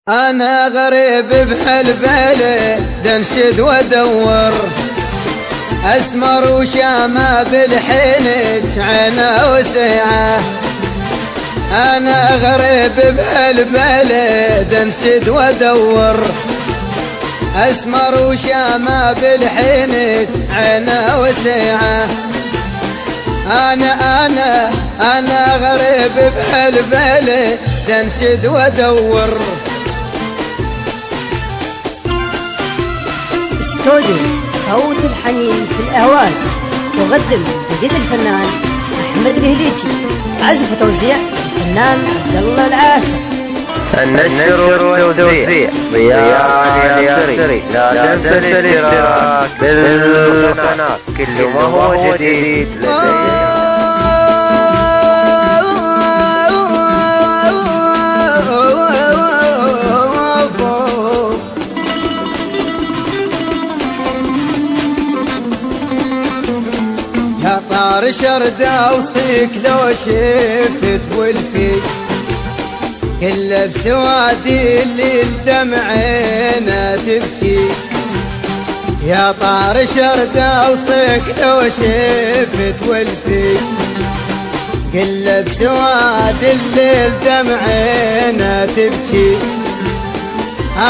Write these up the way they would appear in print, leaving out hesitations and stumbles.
أنا غريب بهالبلد انشد وادور، أسمر وشامة بالحنج عينه وسعة. أنا غريب بهالبلد انشد وادور، أسمر وشامة بالحنج عينه وسعة. أنا غريب بهالبلد انشد وادور. استوديو صوت الحنين في الأهواز يقدم جديد الفنان أحمد الهليجي، عزف وتوزيع الفنان عبد الله العاشر. النشر والتوزيع ضياء الياسري. لا تنسى الاشتراك بالقناة، كل ما هو جديد لدينا. يا طار شرد اوصيك لو شفت ولفي، كل بسوادي الليل دمعينا تبكي. يا طار شرد اوصيك لو شفت ولفي، كل بسواد الليل دمعينا تبكي.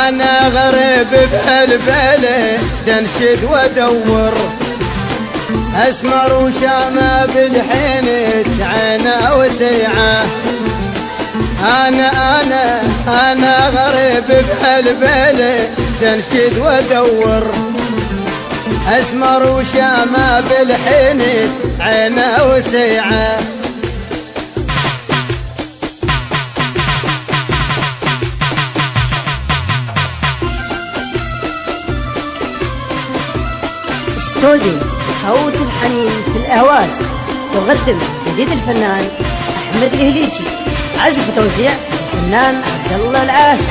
انا غريب بهالبلد انشد وادور، أسمر وشامة بالحنج عينه وسعة. أنا غريب بهالبلد انشد وادور، أسمر وشامة بالحنج عينه وسعة. استوديو صوت الحنين في الأهواز يقدم جديد الفنان أحمد الهليجي، عزف وتوزيع الفنان عبد الله العاشر.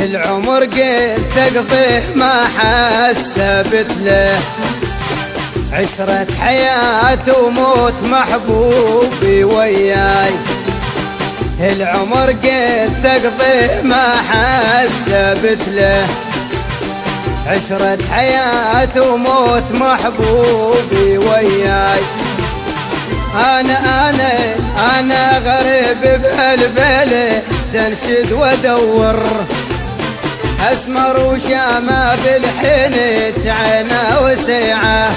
العمر قلت تقضيه ما حسبت له، عشرة حياة وموت محبوبي وياي. العمر قلت تقضيه ما حسبت له، عشرة حياة وموت محبوبي وياي. أنا غريب بهالبلد انشد وادور، أسمر وشامة بالحنج عينه وسعة.